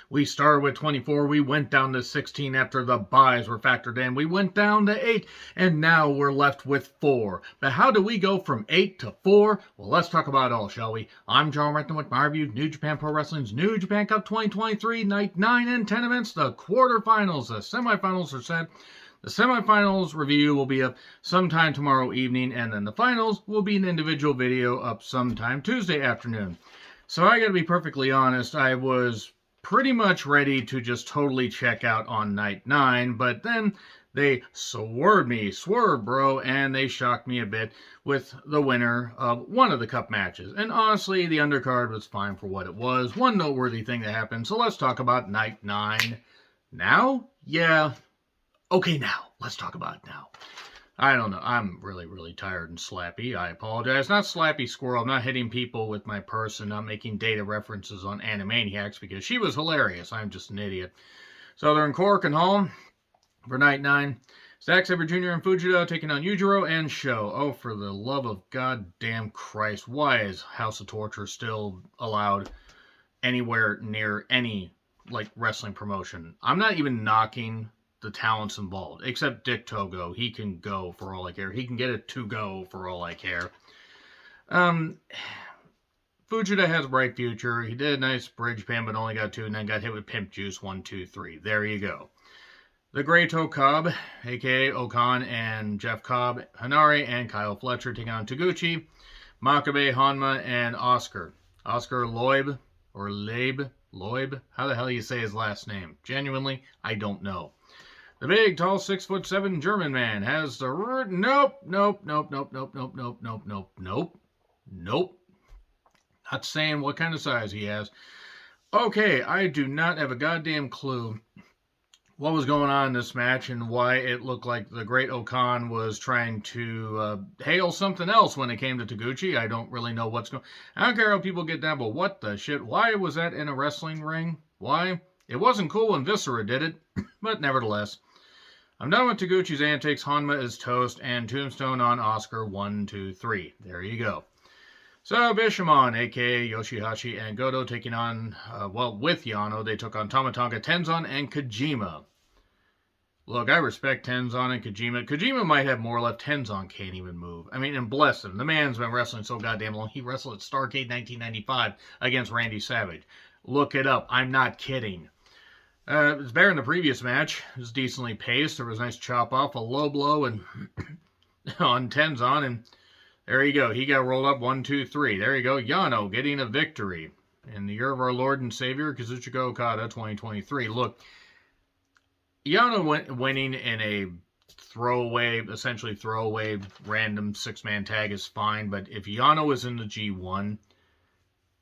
We started with 24, we went down to 16 after the buys were factored in. We went down to 8, and now we're left with 4. But how do we go from 8 to 4? Well, let's talk about it all, shall we? I'm John Renton with my review of New Japan Pro Wrestling's New Japan Cup 2023, Night 9 and 10 events. The quarterfinals, the semifinals are set. The semifinals review will be up sometime tomorrow evening, and then the finals will be an individual video up sometime Tuesday afternoon. So I gotta be perfectly honest, I was pretty much ready to just totally check out on night 9, but then they swerved bro, and they shocked me a bit with the winner of one of the cup matches. And honestly, the undercard was fine for what it was. One noteworthy thing that happened, so let's talk about night 9. Now? Yeah. Okay, now. Let's talk about it now. I don't know. I'm really tired and slappy. I apologize. Not slappy squirrel. I'm not hitting people with my purse and not making data references on Animaniacs because she was hilarious. I'm just an idiot. So they're in Cork and Hall for night 9. Zack Sabre Jr. and Fujita taking on Yujiro and Sho. Oh, for the love of goddamn Christ. Why is House of Torture still allowed anywhere near any, wrestling promotion? I'm not even knocking the talents involved, except Dick Togo. He can go for all I care. He can get it to go for all I care. Fujita has a bright future. He did a nice bridge pin, but only got 2, and then got hit with Pimp Juice 1, 2, 3. There you go. The Great Cobb, aka Okan and Jeff Cobb, Hanare and Kyle Fletcher taking on Taguchi, Makabe, Hanma, and Oscar. Oscar Loib, or Loib? How the hell do you say his last name? Genuinely, I don't know. The big, tall, 6'7" German man has the nope. Not saying what kind of size he has. Okay, I do not have a goddamn clue what was going on in this match and why it looked like the Great Okan was trying to hail something else when it came to Taguchi. I don't really know what's going on. I don't care how people get down, but what the shit? Why was that in a wrestling ring? Why? It wasn't cool when Viscera did it, but nevertheless. I'm done with Taguchi's antics. Hanma is toast, and Tombstone on Oscar 1, 2, 3. There you go. So Bishamon, a.k.a. Yoshihashi, and Goto taking on, with Yano, they took on Tamatanga, Tenzan, and Kojima. Look, I respect Tenzan and Kojima. Kojima might have more left. Tenzan can't even move. I mean, and bless him. The man's been wrestling so goddamn long. He wrestled at Starrcade 1995 against Randy Savage. Look it up. I'm not kidding. It was better in the previous match. It was decently paced. There was a nice chop off, a low blow, and on Tenzan, and there you go. He got rolled up 1, 2, 3. There you go. Yano getting a victory in the year of our Lord and Savior, Kazuchika Okada 2023. Look, Yano winning in a essentially throwaway, random 6-man tag is fine, but if Yano is in the G1,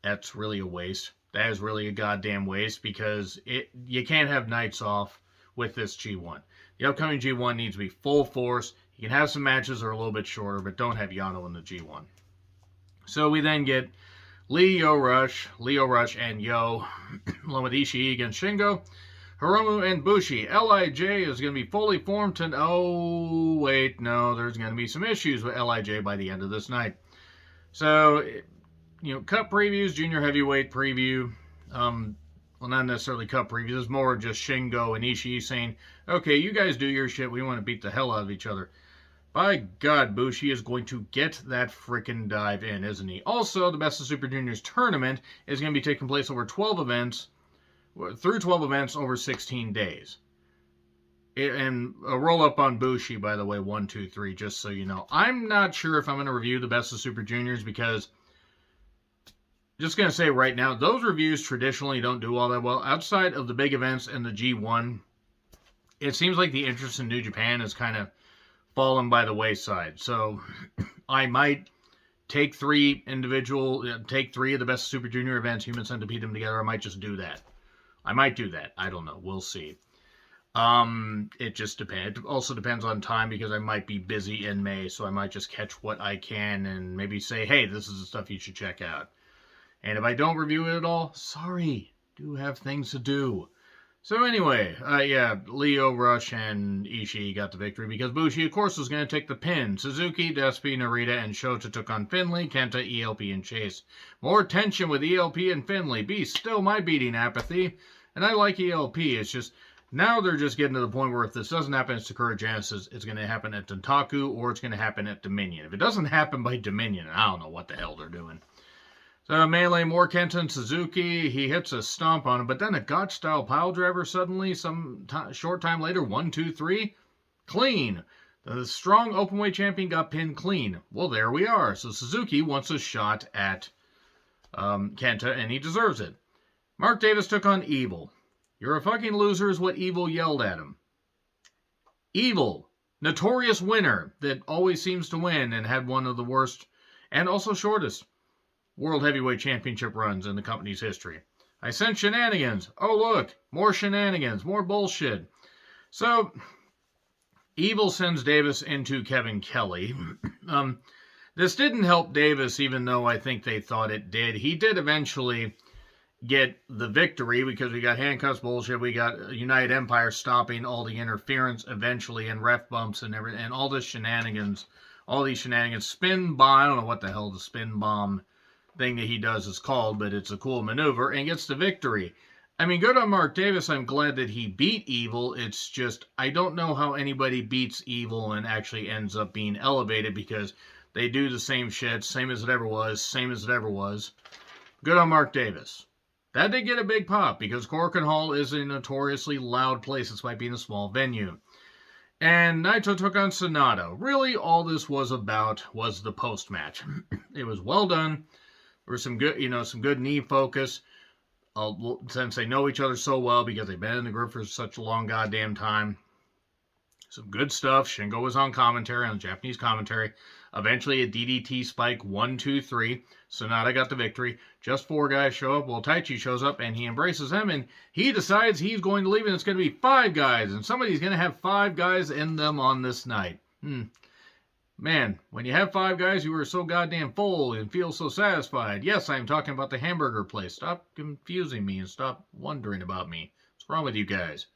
that's really a waste. That is really a goddamn waste because you can't have nights off with this G1. The upcoming G1 needs to be full force. You can have some matches that are a little bit shorter, but don't have Yano in the G1. So we then get Leo Rush, and Yo, along with Ishii against Shingo, Hiromu and Bushi. LIJ is going to be fully formed. Oh, wait, no, there's going to be some issues with LIJ by the end of this night. So, cup previews, junior heavyweight preview. Well, not necessarily cup previews. It's more just Shingo and Ishii saying, okay, you guys do your shit. We want to beat the hell out of each other. By God, Bushi is going to get that frickin' dive in, isn't he? Also, the Best of Super Juniors tournament is going to be taking place over 12 events, through 12 events over 16 days. And a roll-up on Bushi, by the way, 1, 2, 3, just so you know. I'm not sure if I'm going to review the Best of Super Juniors because... Just going to say right now, those reviews traditionally don't do all that well. Outside of the big events and the G1, it seems like the interest in New Japan has kind of fallen by the wayside. So I might take 3 of the Best Super Junior events, Human Centipede them together. I might just do that. I might do that. I don't know. We'll see. It just depends. It also depends on time because I might be busy in May. So I might just catch what I can and maybe say, hey, this is the stuff you should check out. And if I don't review it at all, sorry, do have things to do. So anyway, Leo Rush and Ishii got the victory because Bushi, of course, was going to take the pin. Suzuki, Despy, Narita, and Shota took on Finlay, Kenta, ELP, and Chase. More tension with ELP and Finlay. Be still my beating apathy. And I like ELP. It's just, now they're just getting to the point where if this doesn't happen at Sakura Genesis, it's going to happen at Dontaku or it's going to happen at Dominion. If it doesn't happen by Dominion, I don't know what the hell they're doing. So melee, more Kenta and Suzuki. He hits a stomp on him, but then a Gotch-style pile driver suddenly, short time later, 1, 2, 3, clean. The strong openweight champion got pinned clean. Well, there we are. So Suzuki wants a shot at Kenta, and he deserves it. Mark Davis took on Evil. You're a fucking loser is what Evil yelled at him. Evil, notorious winner that always seems to win and had one of the worst and also shortest World Heavyweight Championship runs in the company's history. I sense shenanigans. Oh, look, more shenanigans, more bullshit. So, Evil sends Davis into Kevin Kelly. This didn't help Davis, even though I think they thought it did. He did eventually get the victory because we got handcuffs bullshit. We got United Empire stopping all the interference eventually and ref bumps and everything, and all this shenanigans, all these shenanigans. Spin bomb, I don't know what the hell the spin bomb thing that he does is called, but it's a cool maneuver, and gets the victory. I mean, good on Mark Davis. I'm glad that he beat Evil. It's just, I don't know how anybody beats Evil and actually ends up being elevated because they do the same shit, same as it ever was, same as it ever was. Good on Mark Davis. That did get a big pop because Korakuen Hall is a notoriously loud place despite being a small venue. And Naito took on Sonata. Really, all this was about was the post-match. It was well done. There was some good, some good knee focus. Since they know each other so well because they've been in the group for such a long goddamn time. Some good stuff. Shingo was on commentary, on Japanese commentary. Eventually a DDT spike, 1, 2, 3. Sonata got the victory. Just 4 guys show up. Well, Taichi shows up and he embraces them and he decides he's going to leave and it's going to be 5 guys. And somebody's going to have 5 guys in them on this night. Man, when you have 5 guys, you are so goddamn full and feel so satisfied. Yes, I'm talking about the hamburger place. Stop confusing me and stop wondering about me. What's wrong with you guys?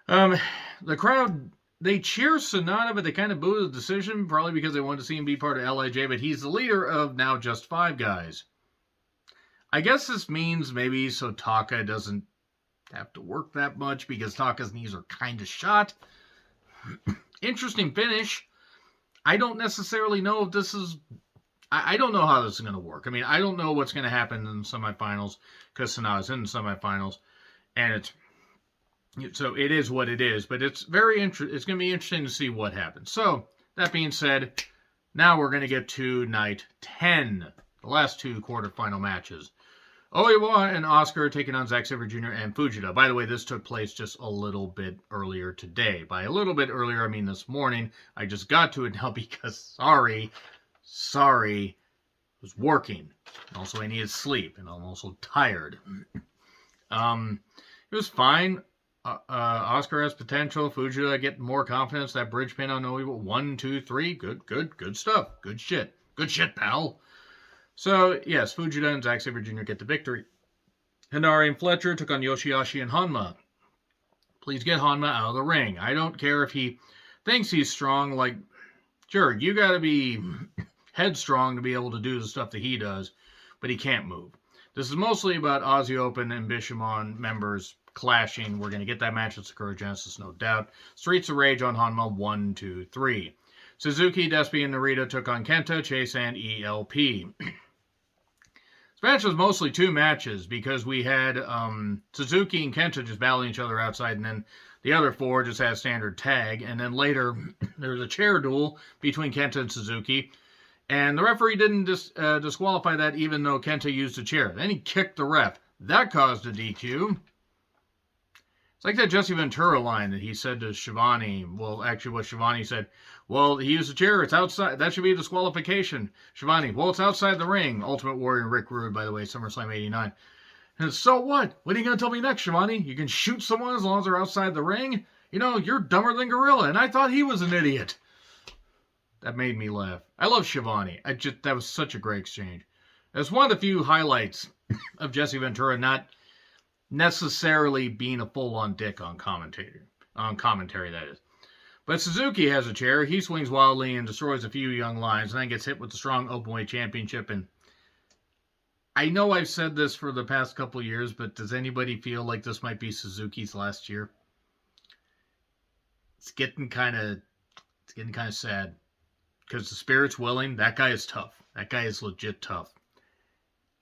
The crowd, they cheer Sonata, but they kind of boo the decision, probably because they wanted to see him be part of LIJ, but he's the leader of now just 5 guys. I guess this means maybe so Taka doesn't have to work that much because Taka's knees are kind of shot. Interesting finish. I don't necessarily know if this is... I don't know how this is going to work. I mean, I don't know what's going to happen in the semifinals because Sonata's in the semifinals. And so it is what it is. But it's it's going to be interesting to see what happens. So, that being said, now we're going to get to night 10. The last 2 quarterfinal matches. Oiwa and Oscar taking on Zack Sabre Jr. and Fujita. By the way, this took place just a little bit earlier today. By a little bit earlier, I mean this morning. I just got to it now because, sorry, was working. Also, I needed sleep, and I'm also tired. It was fine. Oscar has potential. Fujita get more confidence. That bridge pin on Oiwa. 1, 2, 3. Good stuff. Good shit. Good shit, pal. So, yes, Fujita and Zack Sabre Jr. get the victory. Hinari and Fletcher took on Yoshihashi and Hanma. Please get Hanma out of the ring. I don't care if he thinks he's strong. Like, sure, you got to be headstrong to be able to do the stuff that he does, but he can't move. This is mostly about Aussie Open and Bishamon members clashing. We're going to get that match at Sakura Genesis, no doubt. Streets of Rage on Hanma, 1, 2, 3. Suzuki, Despy, and Narita took on Kenta, Chase, and ELP. This match was mostly 2 matches because we had Suzuki and Kenta just battling each other outside, and then the other 4 just had a standard tag. And then later, there was a chair duel between Kenta and Suzuki. And the referee didn't disqualify that even though Kenta used a chair. Then he kicked the ref. That caused a DQ. It's like that Jesse Ventura line that he said to Shivani. Well, actually what Shivani said, well, he used a chair. It's outside. That should be a disqualification. Shivani, well, it's outside the ring. Ultimate Warrior and Rick Rude, by the way, SummerSlam 89. And so what? What are you going to tell me next, Shivani? You can shoot someone as long as they're outside the ring? You know, you're dumber than Gorilla, and I thought he was an idiot. That made me laugh. I love Shivani. That was such a great exchange. It's one of the few highlights of Jesse Ventura not necessarily being a full-on dick on commentary, that is. But Suzuki has a chair. He swings wildly and destroys a few young lions, and then gets hit with the strong openweight championship. And I know I've said this for the past couple years, but does anybody feel like this might be Suzuki's last year? It's getting kind of sad because the spirit's willing. That guy is tough. That guy is legit tough.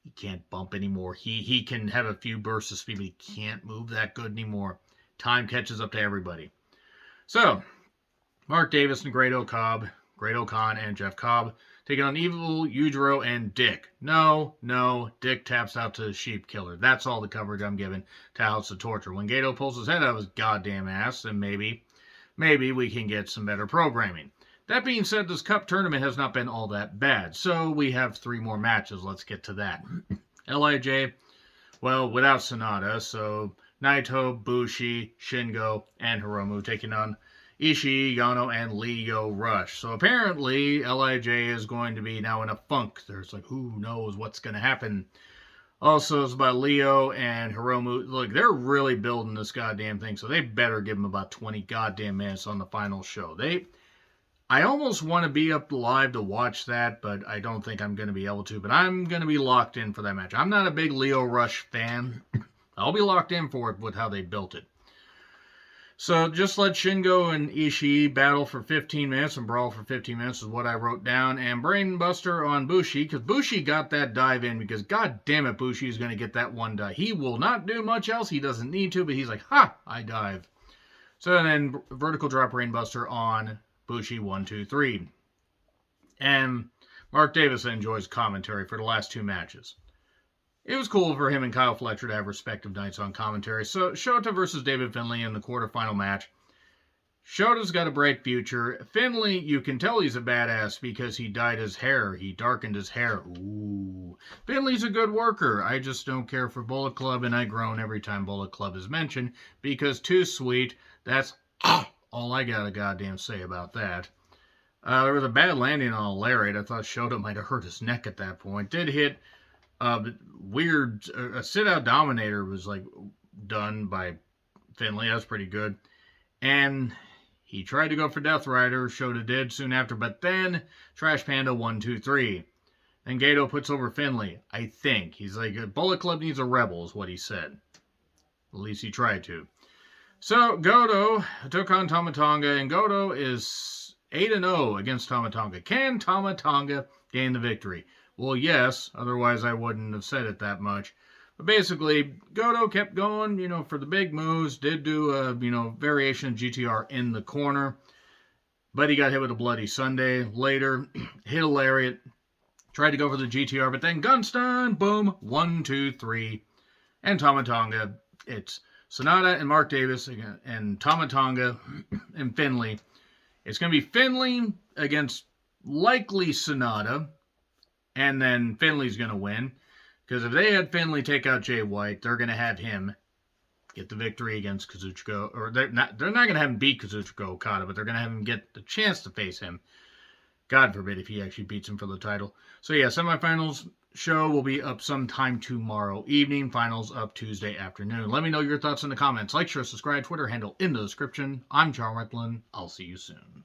He can't bump anymore. He can have a few bursts of speed, but he can't move that good anymore. Time catches up to everybody. So, Mark Davis and Great O'Khan and Jeff Cobb taking on Evil, Yujiro, and Dick. No, Dick taps out to the Sheep Killer. That's all the coverage I'm giving to House of Torture. When Gato pulls his head out of his goddamn ass, then maybe we can get some better programming. That being said, this Cup tournament has not been all that bad, so we have 3 more matches. Let's get to that. LIJ, well, without Sonata, so Naito, Bushi, Shingo, and Hiromu taking on Ishii, Yano, and Leo Rush. So apparently, LIJ is going to be now in a funk. There's like, who knows what's going to happen. Also, it's about Leo and Hiromu. Look, they're really building this goddamn thing, so they better give them about 20 goddamn minutes on the final show. I almost want to be up live to watch that, but I don't think I'm going to be able to. But I'm going to be locked in for that match. I'm not a big Leo Rush fan. I'll be locked in for it with how they built it. So just let Shingo and Ishii battle for 15 minutes and brawl for 15 minutes is what I wrote down. And Brainbuster on Bushi, because Bushi got that dive in because god damn it, Bushi is going to get that one dive. He will not do much else. He doesn't need to, but he's like, ha, I dive. So then vertical drop Brainbuster on Bushi 1, 2, 3. And Mark Davis enjoys commentary for the last 2 matches. It was cool for him and Kyle Fletcher to have respective nights on commentary. So Shota versus David Finlay in the quarterfinal match. Shota's got a bright future. Finlay, you can tell he's a badass because he dyed his hair. He darkened his hair. Ooh. Finlay's a good worker. I just don't care for Bullet Club, and I groan every time Bullet Club is mentioned because too sweet. That's all I got to goddamn say about that. There was a bad landing on a lariat. I thought Shota might have hurt his neck at that point. Did hit weird. A sit-out dominator was like done by Finlay. That's pretty good. And he tried to go for Death Rider. Shota did soon after. But then Trash Panda 1, 2, 3. And Gato puts over Finlay. I think. He's like, Bullet Club needs a rebel is what he said. At least he tried to. So Goto took on Tama Tonga. And Goto is 8-0 against Tama Tonga. Can Tama Tonga gain the victory? Well, yes, otherwise I wouldn't have said it that much. But basically, Goto kept going, for the big moves, did do a, variation of GTR in the corner. But he got hit with a Bloody Sunday. Later, hit a lariat, tried to go for the GTR, but then Gunstun, boom, 1, 2, 3. And Tama Tonga, it's Sonata and Mark Davis and Tama Tonga and Finlay. It's going to be Finlay against likely Sonata. And then Finlay's going to win. Because if they had Finlay take out Jay White, they're going to have him get the victory against Kazuchika. Or they're not going to have him beat Kazuchika Okada, but they're going to have him get the chance to face him. God forbid if he actually beats him for the title. So yeah, semifinals show will be up sometime tomorrow evening. Finals up Tuesday afternoon. Let me know your thoughts in the comments. Like, share, subscribe, Twitter handle in the description. I'm Charles Rickland. I'll see you soon.